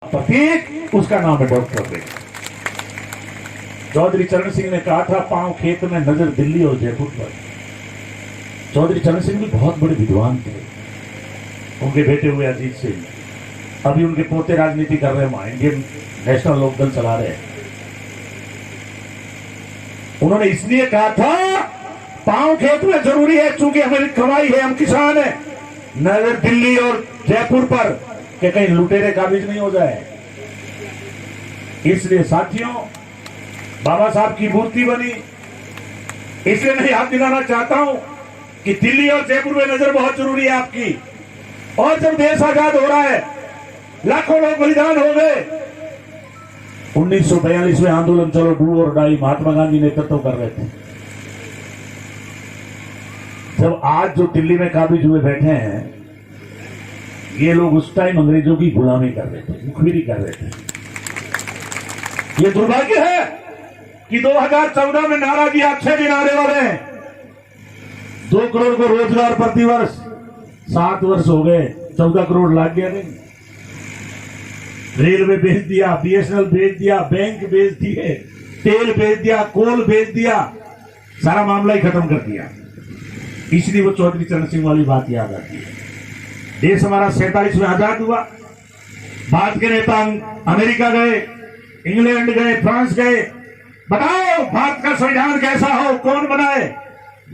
प्रतीक, उसका नाम है डॉक्टर अम्बेडकर। चौधरी चरण सिंह ने कहा था, पांव खेत में नजर दिल्ली और जयपुर पर। चौधरी चरण सिंह भी बहुत बड़े विद्वान थे। उनके बेटे हुए अजीत सिंह, अभी उनके पोते राजनीति कर रहे हैं, वहां इंडियन नेशनल लोकदल चला रहे हैं। उन्होंने इसलिए कहा था, पांव खेत में जरूरी है, चूंकि हमारी कमाई है, हम किसान हैं, नजर दिल्ली और जयपुर पर कि कहीं लुटेरे काबिज नहीं हो जाए। इसलिए साथियों, बाबा साहब की मूर्ति बनी। इसलिए मैं याद दिलाना चाहता हूं कि दिल्ली और जयपुर में नजर बहुत जरूरी है आपकी। और जब देश आजाद हो रहा है, लाखों लोग बलिदान हो गए। 1942 में आंदोलन चलो डू और डाई महात्मा गांधी नेतृत्व कर रहे थे। जब आज जो दिल्ली में काबिज हुए बैठे हैं, ये लोग उस टाइम अंग्रेजों की गुलामी कर रहे थे, मुखबिरी कर रहे थे। ये दुर्भाग्य है कि 2014 में नारा दिया, 6 दिन आने वाले हैं, 2 करोड़ को रोजगार प्रति वर्ष, 7 वर्ष हो गए, 14 करोड़ लाग गया। नहीं, रेलवे बेच दिया, बीएसएनएल बेच दिया, बैंक बेच दिए, तेल बेच दिया, कोल बेच दिया, सारा मामला ही खत्म कर दिया। इसलिए वो चौधरी चरण सिंह वाली बात याद आती है। देश हमारा 47 में आजाद हुआ। भारत के नेता अमेरिका गए, इंग्लैंड गए, फ्रांस गए, बताओ भारत का संविधान कैसा हो, कौन बनाए।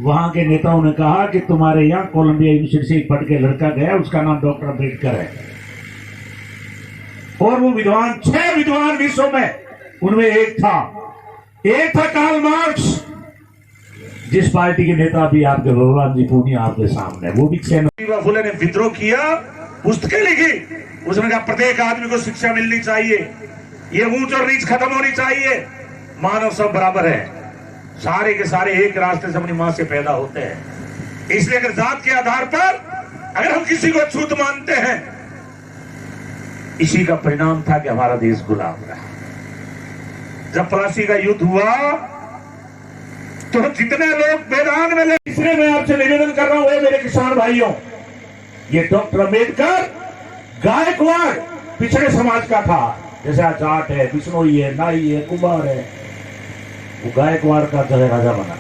वहां के नेताओं ने कहा कि तुम्हारे यहां कोलंबिया यूनिवर्सिटी से पढ़ के लड़का गया, उसका नाम डॉक्टर अम्बेडकर है। और वो विद्वान, 6 विद्वान विश्व में, उनमें एक था कार्ल मार्क्स, जिस पार्टी के नेता भी आपके भगवान जी पूर्णिया आपके सामने, वो भी 6। फुले ने विद्रोह किया, पुस्तकें लिखी, उसने कहा प्रत्येक आदमी को शिक्षा मिलनी चाहिए, ये ऊंच और नीच खत्म होनी चाहिए, मानव सब बराबर है, सारे के सारे एक रास्ते से अपनी मां से पैदा होते हैं। इसलिए अगर जात के आधार पर अगर हम किसी को छूत मानते हैं, इसी का परिणाम था कि हमारा देश गुलाम रहा। जब प्लासी का युद्ध हुआ तो जितने लोग मैदान में लगे, इसलिए मैं आपसे निवेदन कर रहा हूं मेरे किसान भाइयों, ये डॉक्टर अम्बेडकर गायकवाड़ पिछड़े समाज का था। जैसे आज जाट है, बिश्नोई है, नाई है, कुमार है, वो गायकवाड़ का जो है राजा बना,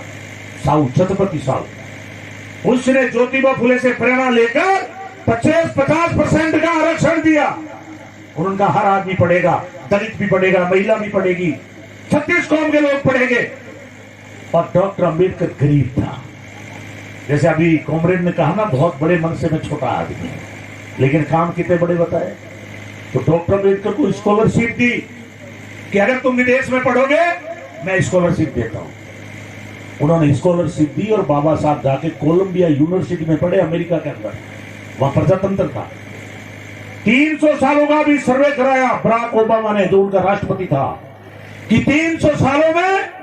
साहू, छत्रपति साहू। उसने ज्योतिबा फुले से प्रेरणा लेकर 50% का आरक्षण दिया। उनका हर आदमी पढ़ेगा, दलित भी पढ़ेगा, महिला भी पढ़ेगी, 36 कौम के लोग पढ़ेंगे। और डॉक्टर अम्बेडकर गरीब था। जैसे अभी कॉमरेड ने कहा ना, बहुत बड़े मन से मैं छोटा आदमी हूं, लेकिन काम कितने बड़े बताए। तो डॉक्टर अम्बेडकर को स्कॉलरशिप दी कि अगर तुम विदेश में पढ़ोगे मैं स्कॉलरशिप देता हूं। उन्होंने स्कॉलरशिप दी और बाबा साहब जाके कोलंबिया यूनिवर्सिटी में पढ़े, अमेरिका के अंदर। वहां प्रजातंत्र था। 300 सालों का भी सर्वे कराया बराक ओबामा ने, जो उनका राष्ट्रपति था, कि 300 सालों में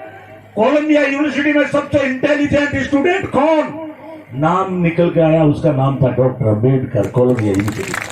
कोलंबिया यूनिवर्सिटी में सबसे इंटेलिजेंट स्टूडेंट कौन, नाम निकल के आया, उसका नाम था डॉक्टर अम्बेडकर, कोलंबिया यूनिवर्सिटी।